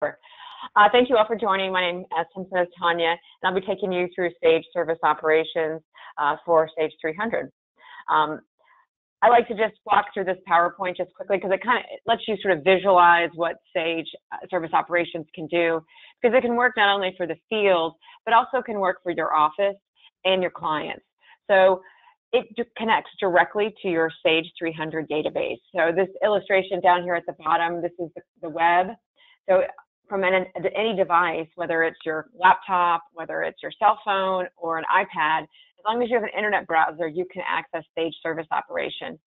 Thank you all for joining. My name, as Tim says, Tanya, and I'll be taking you through Sage Service Operations for Sage 300. I like to just walk through this PowerPoint just quickly because it kind of lets you sort of visualize what Sage Service Operations can do, because it can work not only for the field, but also can work for your office and your clients. So it connects directly to your Sage 300 database. So this illustration down here at the bottom, this is the web. So from any device, whether it's your laptop, whether it's your cell phone or an iPad, as long as you have an internet browser, you can access Sage Service Operations.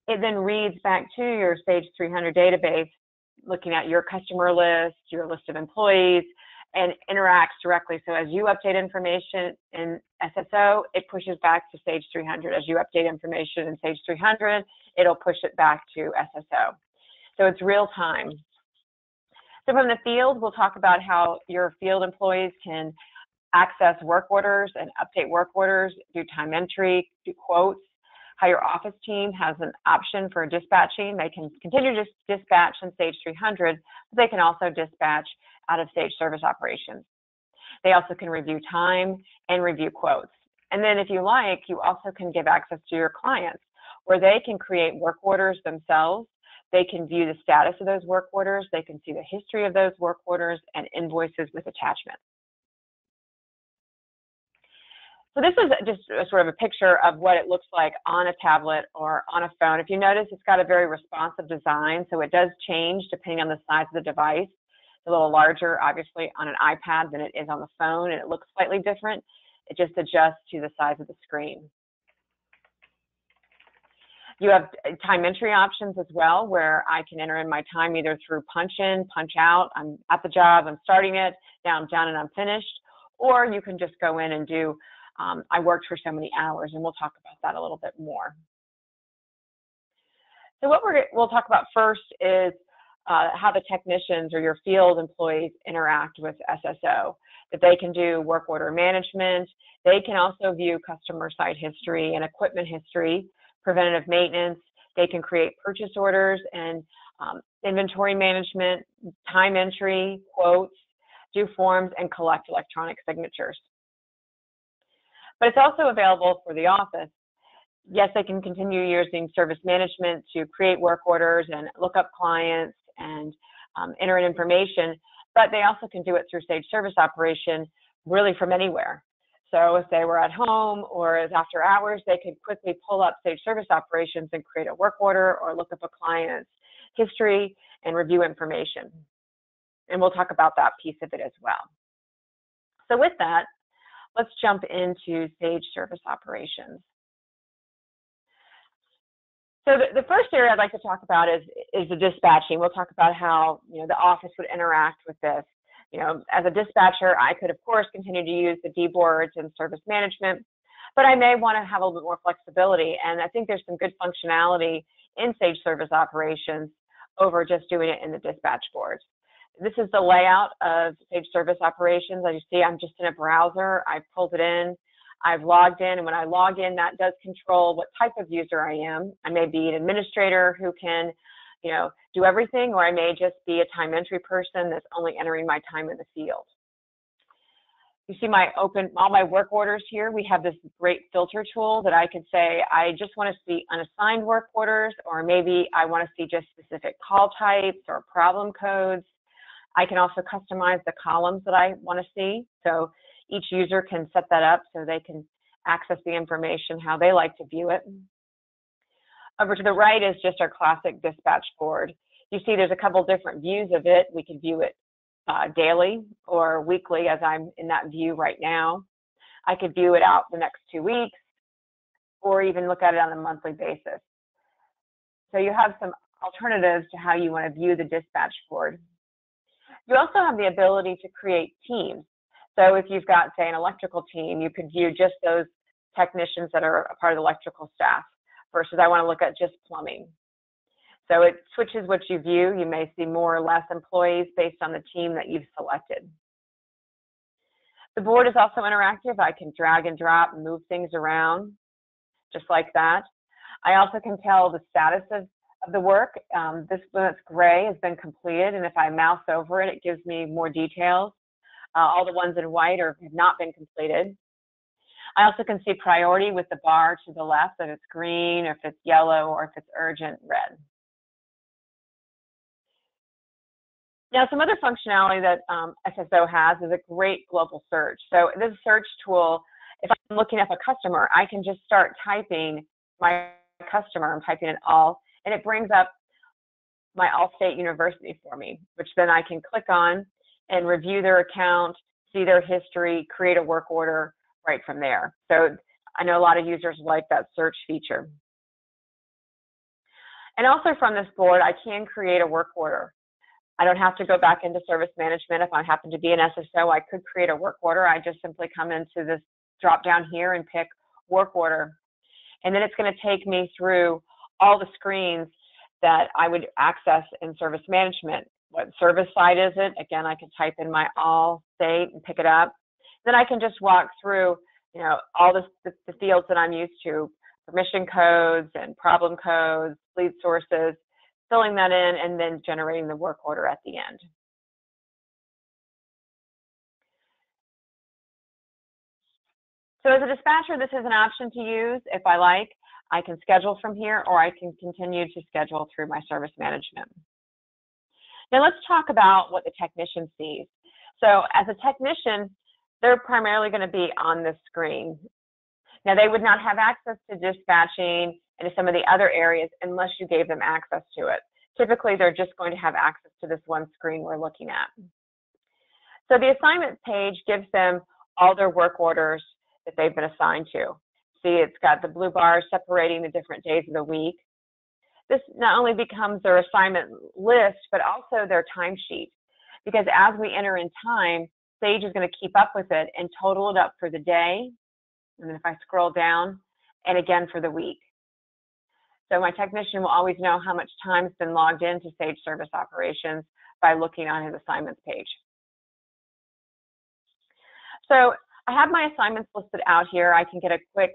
It then reads back to your Sage 300 database, looking at your customer list, your list of employees, and interacts directly. So as you update information in SSO, it pushes back to Sage 300. As you update information in Sage 300, it'll push it back to SSO. So it's real time. So from the field, we'll talk about how your field employees can access work orders and update work orders, do time entry, do quotes, how your office team has an option for dispatching. They can continue to dispatch in Sage 300, but they can also dispatch out of Sage Service Operations. They also can review time and review quotes. And then if you like, you also can give access to your clients where they can create work orders themselves. They can view the status of those work orders. They can see the history of those work orders and invoices with attachments. So this is just sort of a picture of what it looks like on a tablet or on a phone. If you notice, it's got a very responsive design, so it does change depending on the size of the device. It's a little larger, obviously, on an iPad than it is on the phone, and it looks slightly different. It just adjusts to the size of the screen. You have time entry options as well, where I can enter in my time either through punch in, punch out. I'm at the job, I'm starting it, now I'm done and I'm finished. Or you can just go in and do, I worked for so many hours, and we'll talk about that a little bit more. So what we'll talk about first is how the technicians or your field employees interact with SSO, that they can do work order management. They can also view customer site history and equipment history, preventative maintenance. They can create purchase orders and inventory management, time entry, quotes, do forms, and collect electronic signatures. But it's also available for the office. Yes, they can continue using service management to create work orders and look up clients and enter in information, but they also can do it through Sage Service Operations really from anywhere. So if they were at home or as after hours, they could quickly pull up Sage Service Operations and create a work order or look up a client's history and review information. And we'll talk about that piece of it as well. So with that, let's jump into Sage Service Operations. So the first area I'd like to talk about is the dispatching. We'll talk about how the office would interact with this. As a dispatcher, I could, of course, continue to use the D boards and service management, but I may want to have a little bit more flexibility. And I think there's some good functionality in Sage Service Operations over just doing it in the dispatch boards. This is the layout of Sage Service Operations. As you see, I'm just in a browser. I've pulled it in. I've logged in, and when I log in, that does control what type of user I am. I may be an administrator who can do everything, or I may just be a time entry person that's only entering my time in the field. You see all my work orders here. We have this great filter tool that I could say, I just want to see unassigned work orders, or maybe I want to see just specific call types or problem codes. I can also customize the columns that I want to see. So each user can set that up so they can access the information how they like to view it. Over to the right is just our classic dispatch board. You see there's a couple different views of it. We can view it daily or weekly, as I'm in that view right now. I could view it out the next 2 weeks, or even look at it on a monthly basis. So you have some alternatives to how you want to view the dispatch board. You also have the ability to create teams. So if you've got, say, an electrical team, you could view just those technicians that are a part of the electrical staff versus I want to look at just plumbing. So it switches what you view. You may see more or less employees based on the team that you've selected. The board is also interactive. I can drag and drop and move things around just like that. I also can tell the status of the work. This one that's gray has been completed, and if I mouse over it, it gives me more details. All the ones in white have not been completed. I also can see priority with the bar to the left, if it's green, or if it's yellow, or if it's urgent, red. Now, some other functionality that SSO has is a great global search. So this search tool, if I'm looking up a customer, I can just start typing my customer. I'm typing it all, and it brings up my All-State University for me, which then I can click on and review their account, see their history, create a work order right from there. So I know a lot of users like that search feature. And also from this board, I can create a work order. I don't have to go back into service management. If I happen to be an SSO, I could create a work order. I just simply come into this drop down here and pick work order. And then it's going to take me through all the screens that I would access in service management. What service site is it? Again, I can type in my All-State and pick it up. Then I can just walk through, all the fields that I'm used to, permission codes and problem codes, lead sources, filling that in, and then generating the work order at the end. So as a dispatcher, this is an option to use. If I like, I can schedule from here, or I can continue to schedule through my service management. Now let's talk about what the technician sees. So as a technician, they're primarily going to be on this screen. Now they would not have access to dispatching and to some of the other areas unless you gave them access to it. Typically, they're just going to have access to this one screen we're looking at. So the assignment page gives them all their work orders that they've been assigned to. See, it's got the blue bars separating the different days of the week. This not only becomes their assignment list, but also their timesheet. Because as we enter in time, Sage is going to keep up with it and total it up for the day. And then if I scroll down, and again for the week. So my technician will always know how much time has been logged into Sage Service Operations by looking on his assignments page. So I have my assignments listed out here. I can get a quick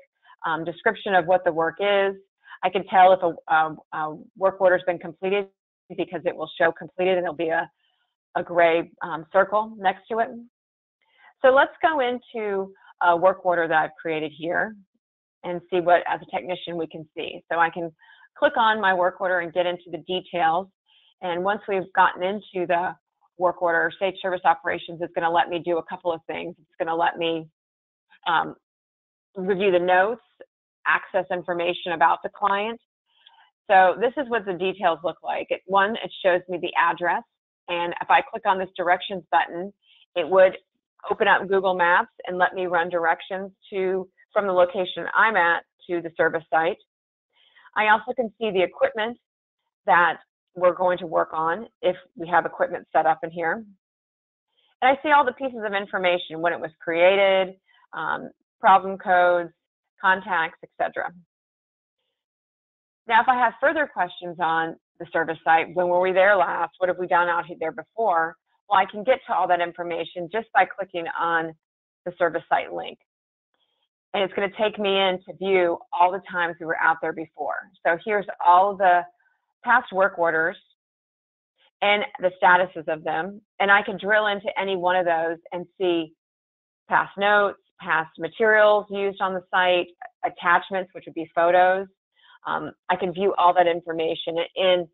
description of what the work is. I can tell if a work order has been completed because it will show completed and there'll be a gray circle next to it. So let's go into a work order that I've created here and see what, as a technician, we can see. So I can click on my work order and get into the details. And once we've gotten into the work order, Sage Service Operations is going to let me do a couple of things. It's going to let me review the notes, access information about the client. So this is what the details look like. One, it shows me the address. And if I click on this directions button, it would open up Google Maps and let me run directions from the location I'm at to the service site. I also can see the equipment that we're going to work on if we have equipment set up in here. And I see all the pieces of information, when it was created, problem codes, contacts, etc. Now, if I have further questions on the service site, when were we there last? What have we done out there before? Well, I can get to all that information just by clicking on the service site link. And it's going to take me in to view all the times we were out there before. So here's all the past work orders and the statuses of them. And I can drill into any one of those and see past notes, past materials used on the site, attachments, which would be photos. I can view all that information. And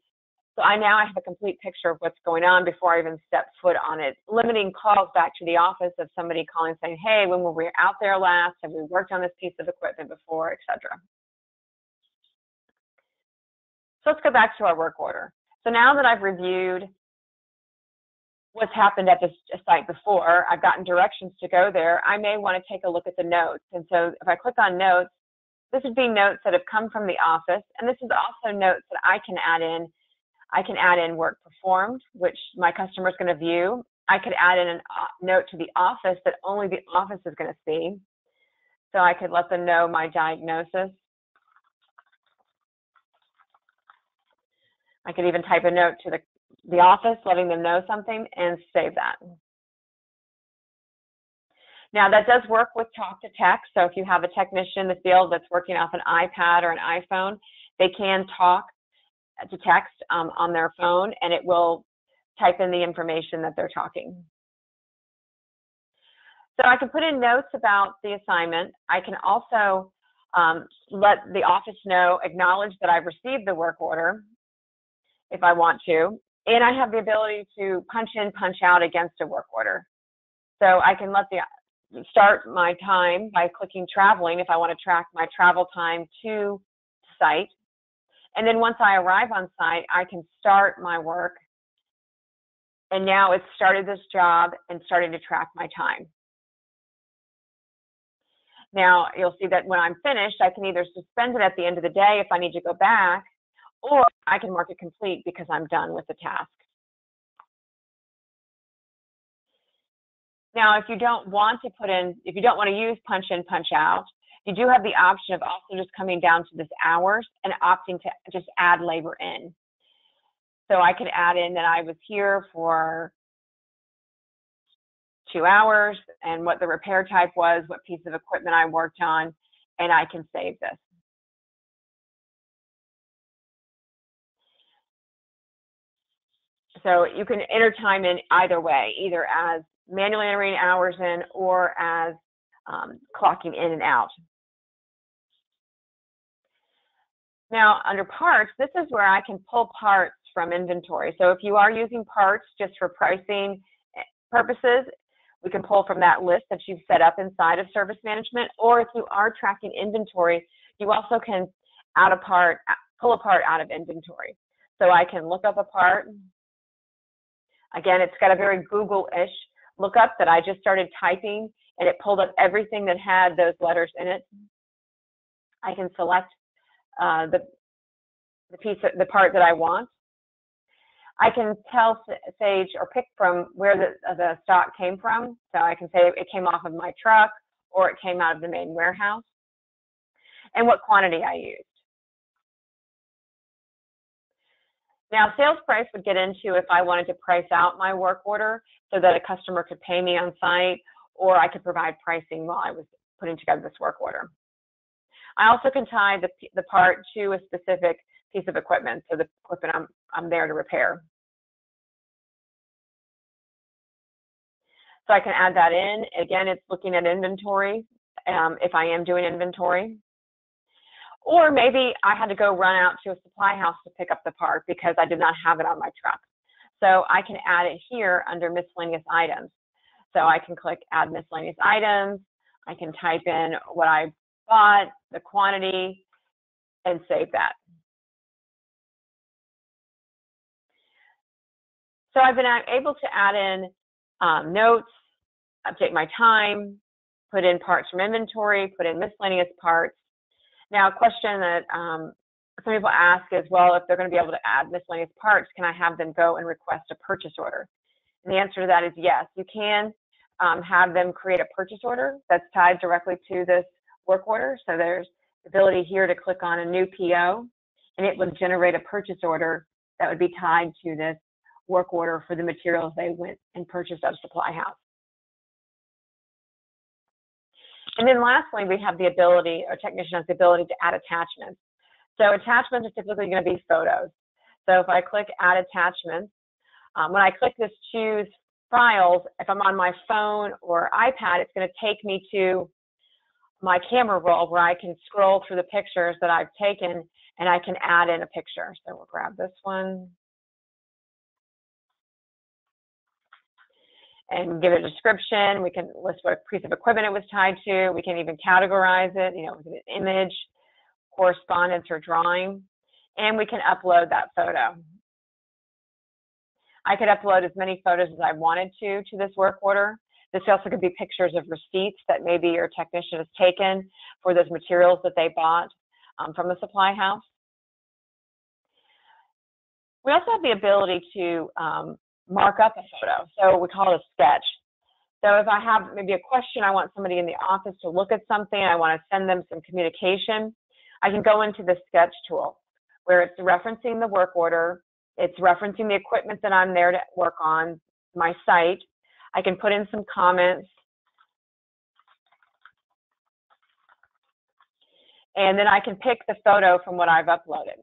so I have a complete picture of what's going on before I even step foot on it, limiting calls back to the office of somebody calling saying, hey, when were we out there last? Have we worked on this piece of equipment before, etc. So let's go back to our work order. So now that I've reviewed what's happened at this site before, I've gotten directions to go there, I may want to take a look at the notes. And so if I click on notes, this would be notes that have come from the office. And this is also notes that I can add in. I can add in work performed, which my customer is going to view. I could add in a note to the office that only the office is going to see. So I could let them know my diagnosis. I could even type a note to the office, letting them know something, and save that. Now, that does work with talk to text. So if you have a technician in the field that's working off an iPad or an iPhone, they can talk to text on their phone, and it will type in the information that they're talking. So I can put in notes about the assignment. I can also let the office know, acknowledge that I've received the work order if I want to, and I have the ability to punch in, punch out against a work order. So I can start my time by clicking traveling if I want to track my travel time to site. And then once I arrive on site, I can start my work. And now it's started this job and starting to track my time. Now you'll see that when I'm finished, I can either suspend it at the end of the day if I need to go back, or I can mark it complete because I'm done with the task. Now, if you don't want to use punch in, punch out, you do have the option of also just coming down to this hours and opting to just add labor in. So I could add in that I was here for 2 hours and what the repair type was, what piece of equipment I worked on, and I can save this. So you can enter time in either way, either as manually entering hours in or as clocking in and out. Now, under parts, this is where I can pull parts from inventory. So if you are using parts just for pricing purposes, we can pull from that list that you've set up inside of service management. Or if you are tracking inventory, you also can pull a part out of inventory. So I can look up a part. Again, it's got a very Google-ish lookup that I just started typing, and it pulled up everything that had those letters in it. I can select the part that I want. I can tell Sage or pick from where the stock came from. So I can say it came off of my truck or it came out of the main warehouse, and what quantity I used. Now, sales price would get into if I wanted to price out my work order so that a customer could pay me on site, or I could provide pricing while I was putting together this work order. I also can tie the part to a specific piece of equipment, so the equipment I'm there to repair. So I can add that in. Again, it's looking at inventory, if I am doing inventory. Or maybe I had to go run out to a supply house to pick up the part because I did not have it on my truck. So I can add it here under miscellaneous items. So I can click add miscellaneous items. I can type in what I bought, the quantity, and save that. So I've been able to add in notes, update my time, put in parts from inventory, put in miscellaneous parts. Now, a question that some people ask is, well, if they're going to be able to add miscellaneous parts, can I have them go and request a purchase order? And the answer to that is yes. You can have them create a purchase order that's tied directly to this work order. So there's the ability here to click on a new PO, and it would generate a purchase order that would be tied to this work order for the materials they went and purchased at a supply house. And then lastly, we have the ability, or technician has the ability to add attachments. So attachments are typically going to be photos. So if I click add attachments, when I click this choose files, if I'm on my phone or iPad, it's going to take me to my camera roll where I can scroll through the pictures that I've taken and I can add in a picture. So we'll grab this one and give it a description. We can list what piece of equipment it was tied to. We can even categorize it, with an image, correspondence, or drawing. And we can upload that photo. I could upload as many photos as I wanted to this work order. This also could be pictures of receipts that maybe your technician has taken for those materials that they bought from the supply house. We also have the ability to mark up a photo. So we call it a sketch. So if I have maybe a question, I want somebody in the office to look at something, I want to send them some communication, I can go into the sketch tool where it's referencing the work order, it's referencing the equipment that I'm there to work on, my site. I can put in some comments, and then I can pick the photo from what I've uploaded.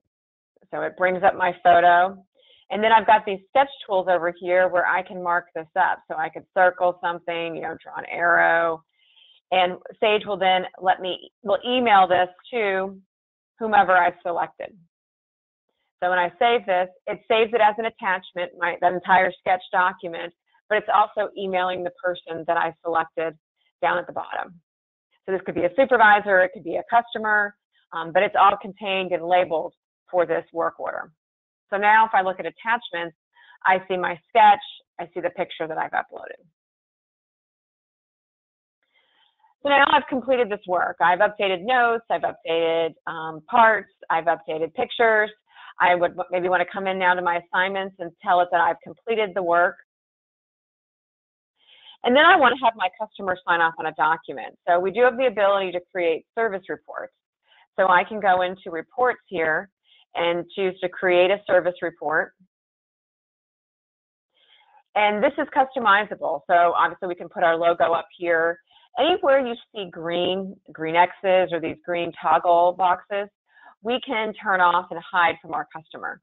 So it brings up my photo. And then I've got these sketch tools over here where I can mark this up. So I could circle something, you know, draw an arrow. And Sage will then will email this to whomever I've selected. So when I save this, it saves it as an attachment, that entire sketch document, but it's also emailing the person that I selected down at the bottom. So this could be a supervisor, it could be a customer, but it's all contained and labeled for this work order. So now if I look at attachments, I see my sketch, I see the picture that I've uploaded. So now I've completed this work. I've updated notes, I've updated parts, I've updated pictures. I would maybe want to come in now to my assignments and tell it that I've completed the work. And then I want to have my customer sign off on a document. So we do have the ability to create service reports. So I can go into reports here and choose to create a service report. And this is customizable. So obviously we can put our logo up here. Anywhere you see green X's or these green toggle boxes, we can turn off and hide from our customer.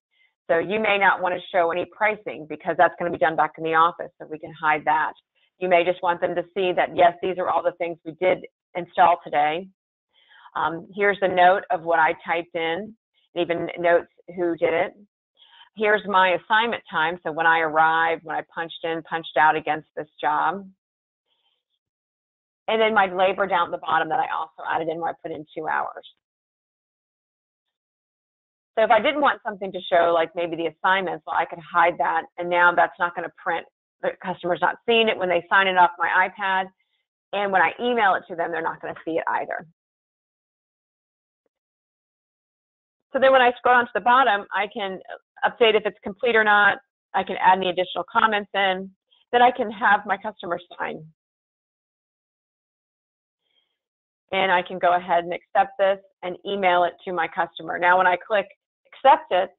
So you may not want to show any pricing because that's going to be done back in the office, so we can hide that. You may just want them to see that, yes, these are all the things we did install today. Here's a note of what I typed in, it even notes who did it. Here's my assignment time, so when I arrived, when I punched in, punched out against this job. And then my labor down at the bottom that I also added in where I put in 2 hours. So if I didn't want something to show, like maybe the assignments, well, I could hide that, and now that's not going to print. The customer's not seeing it when they sign it off my iPad, and when I email it to them, they're not going to see it either. So then when I scroll down to the bottom, I can update if it's complete or not. I can add any additional comments in. Then I can have my customer sign. And I can go ahead and accept this and email it to my customer. Now, when I click accept it,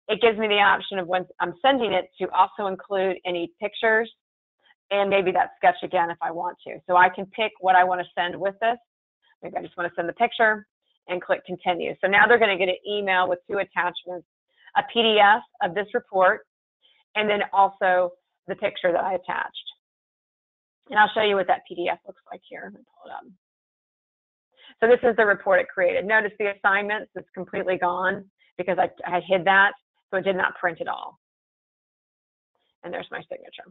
it gives me the option of when I'm sending it to also include any pictures and maybe that sketch again if I want to. So I can pick what I want to send with this. Maybe I just want to send the picture and click continue. So now they're going to get an email with 2 attachments, a PDF of this report, and then also the picture that I attached. And I'll show you what that PDF looks like here. Let me pull it up. So this is the report it created. Notice the assignments is completely gone because I hid that, so it did not print at all. And there's my signature.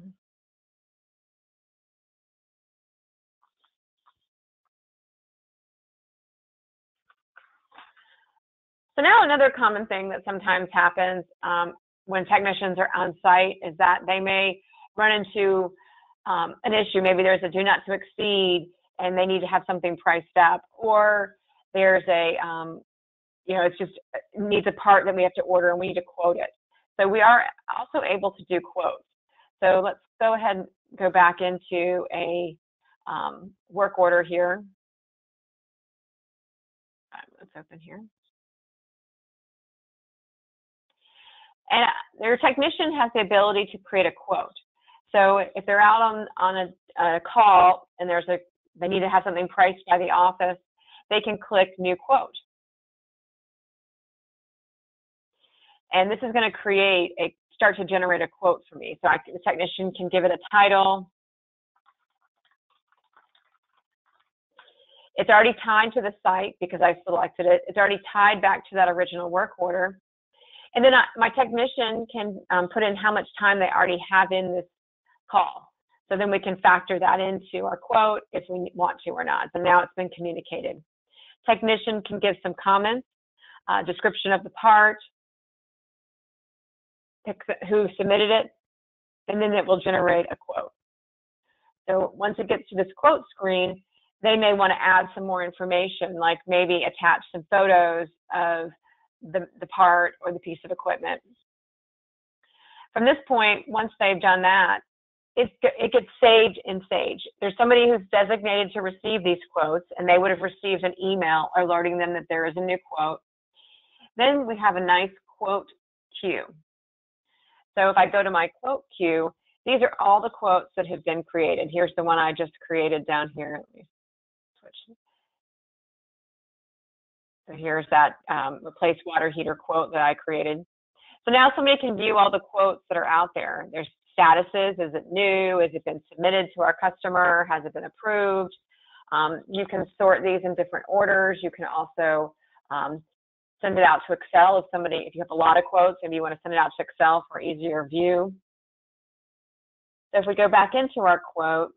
So now another common thing that sometimes happens when technicians are on site is that they may run into an issue. Maybe there's a do not to exceed and they need to have something priced up, or there's a, you know, it's just needs a part that we have to order and we need to quote it. So we are also able to do quotes. So let's go ahead and go back into a work order here. Let's open here. And their technician has the ability to create a quote. So if they're out on a call and they need to have something priced by the office, they can click new quote. And this is going to start to generate a quote for me. So the technician can give it a title. It's already tied to the site because I selected it. It's already tied back to that original work order. And then my technician can put in how much time they already have in this call. So then we can factor that into our quote if we want to or not. So now it's been communicated. Technician can give some comments, description of the part, pick who submitted it, and then it will generate a quote. So once it gets to this quote screen, they may want to add some more information, like maybe attach some photos of the part or the piece of equipment. From this point, once they've done that, it gets saved in Sage. There's somebody who's designated to receive these quotes, and they would have received an email alerting them that there is a new quote. Then we have a nice quote queue. So if I go to my quote queue, these are all the quotes that have been created. Here's the one I just created down here. Let me switch. So here's that replace water heater quote that I created. So now somebody can view all the quotes that are out there. There's statuses. Is it new? Has it been submitted to our customer? Has it been approved? You can sort these in different orders. You can also send it out to Excel if you have a lot of quotes, maybe you want to send it out to Excel for easier view. So if we go back into our quote,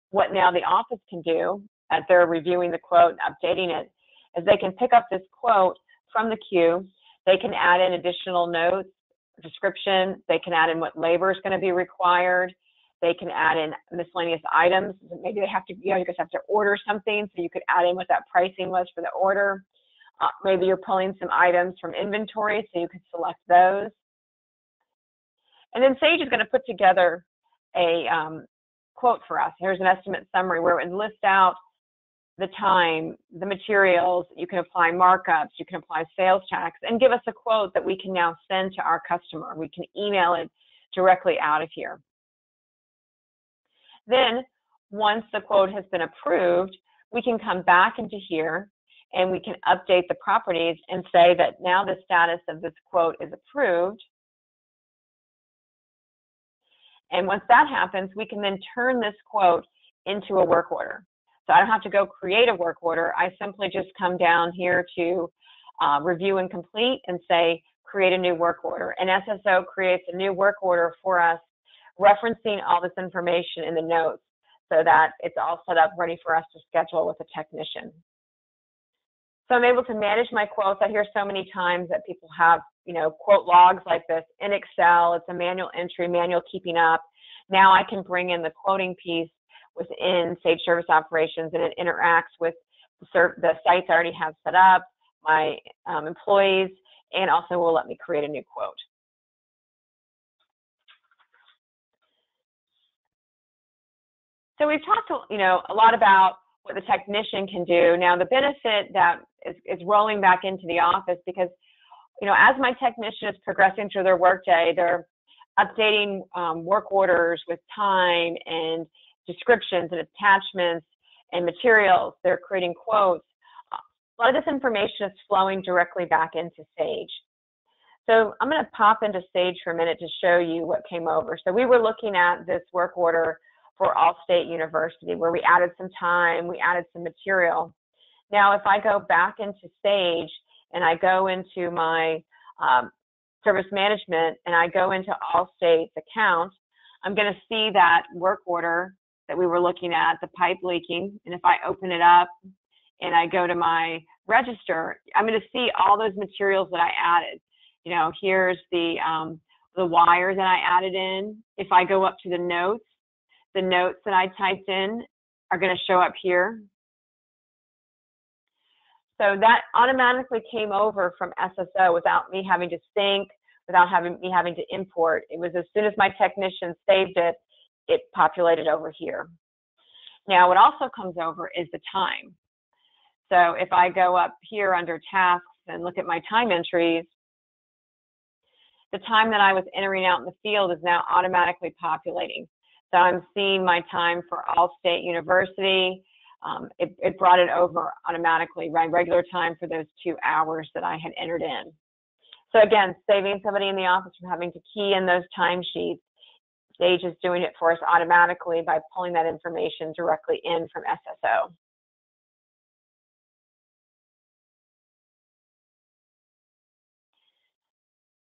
what now the office can do as they're reviewing the quote and updating it is they can pick up this quote from the queue. They can add in additional notes, description. They can add in what labor is going to be required. They can add in miscellaneous items. Maybe they have to, you just have to order something, so you could add in what that pricing was for the order. Maybe you're pulling some items from inventory, so you could select those. And then Sage is going to put together a quote for us. Here's an estimate summary where it would list out the time, the materials. You can apply markups, you can apply sales tax, and give us a quote that we can now send to our customer. We can email it directly out of here. Then, once the quote has been approved, we can come back into here and we can update the properties and say that now the status of this quote is approved. And once that happens, we can then turn this quote into a work order. So I don't have to go create a work order. I simply just come down here to review and complete and say, create a new work order. And SSO creates a new work order for us, referencing all this information in the notes so that it's all set up ready for us to schedule with a technician. So I'm able to manage my quotes. I hear so many times that people have, quote logs like this in Excel. It's a manual entry, manual keeping up. Now I can bring in the quoting piece within Sage Service Operations, and it interacts with the sites I already have set up, my employees, and also will let me create a new quote. So we've talked, a lot about what the technician can do. Now, the benefit that is rolling back into the office, because, as my technician is progressing through their workday, they're updating work orders with time and descriptions and attachments and materials. They're creating quotes. A lot of this information is flowing directly back into Sage. So I'm going to pop into Sage for a minute to show you what came over. So we were looking at this work order for Allstate University where we added some time, we added some material. Now, if I go back into Sage and I go into my service management and I go into Allstate's account, I'm going to see that work order that we were looking at, the pipe leaking. And if I open it up and I go to my register, I'm going to see all those materials that I added. Here's the wire that I added in. If I go up to the notes that I typed in are going to show up here. So that automatically came over from SSO without me having to sync, without me having to import. It was as soon as my technician saved it, it populated over here. Now, what also comes over is the time. So if I go up here under tasks and look at my time entries, the time that I was entering out in the field is now automatically populating. So I'm seeing my time for Allstate University. It brought it over automatically, my regular time for those 2 hours that I had entered in. So again, saving somebody in the office from having to key in those timesheets. Sage is doing it for us automatically by pulling that information directly in from SSO.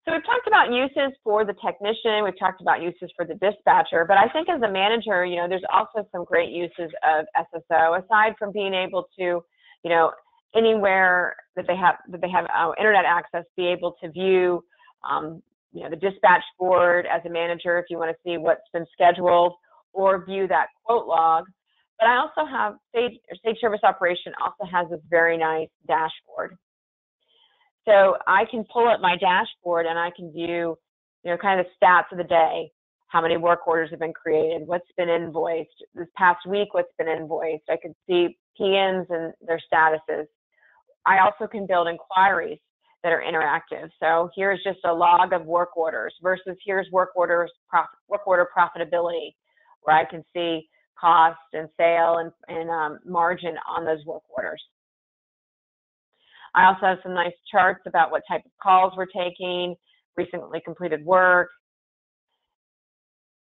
So we've talked about uses for the technician, we've talked about uses for the dispatcher, but I think as a manager, there's also some great uses of SSO, aside from being able to, anywhere that they have internet access, be able to view, the dispatch board as a manager if you want to see what's been scheduled, or view that quote log. But I also have Sage Service Operation also has this very nice dashboard. So I can pull up my dashboard and I can view, kind of the stats of the day, how many work orders have been created, what's been invoiced, this past week, what's been invoiced. I can see PNs and their statuses. I also can build inquiries that are interactive. So here's just a log of work orders versus here's work order profitability, where I can see cost and sale and margin on those work orders. I also have some nice charts about what type of calls we're taking, recently completed work.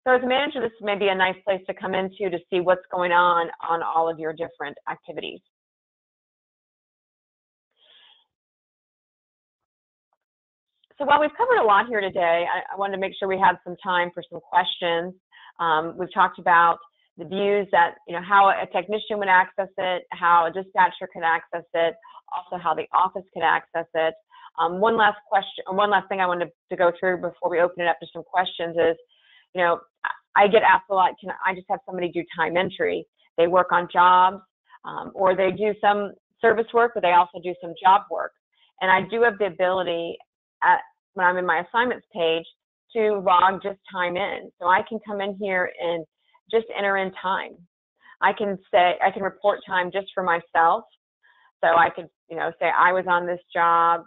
So as a manager, this may be a nice place to come into to see what's going on all of your different activities. So while we've covered a lot here today, I wanted to make sure we had some time for some questions. We've talked about the views that, how a technician would access it, how a dispatcher could access it, also how the office could access it. One last thing I wanted to go through before we open it up to some questions is, I get asked a lot, can I just have somebody do time entry? They work on jobs, or they do some service work, but they also do some job work. And I do have the ability when I'm in my assignments page to log just time in. So I can come in here and just enter in time. I can report time just for myself. So I could, say I was on this job,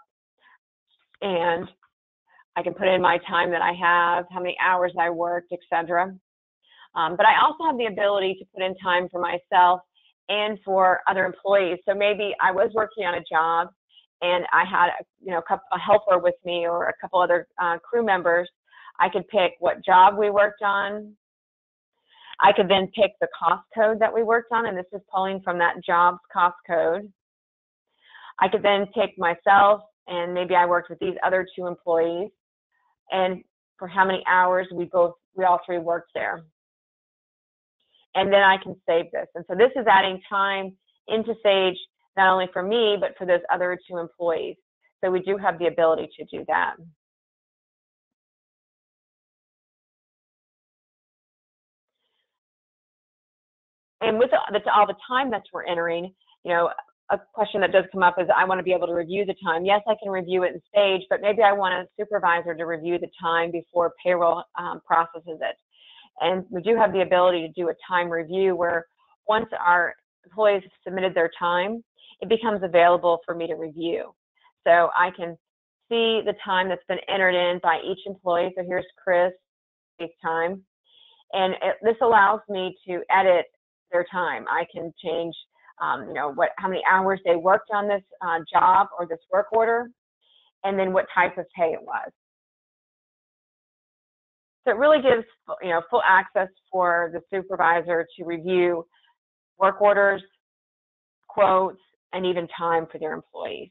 and I can put in my time that I have, how many hours I worked, etc. But I also have the ability to put in time for myself and for other employees. So maybe I was working on a job and I had a helper with me or a couple other crew members. I could pick what job we worked on. I could then pick the cost code that we worked on, and this is pulling from that job's cost code. I could then pick myself, and maybe I worked with these other 2 employees, and for how many hours we all 3 worked there. And then I can save this. And so this is adding time into Sage, not only for me, but for those other 2 employees. So we do have the ability to do that. And with all the time that we're entering, a question that does come up is I want to be able to review the time. Yes, I can review it in Sage, but maybe I want a supervisor to review the time before payroll processes it. And we do have the ability to do a time review where once our employees have submitted their time, it becomes available for me to review. So I can see the time that's been entered in by each employee. So here's Chris, his time. And this allows me to edit their time. I can change, how many hours they worked on this job or this work order, and then what type of pay it was. So it really gives, full access for the supervisor to review work orders, quotes, and even time for their employees.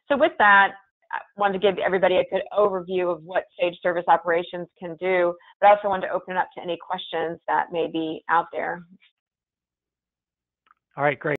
So with that, I wanted to give everybody a good overview of what Sage Service Operations can do, but I also wanted to open it up to any questions that may be out there. All right, great.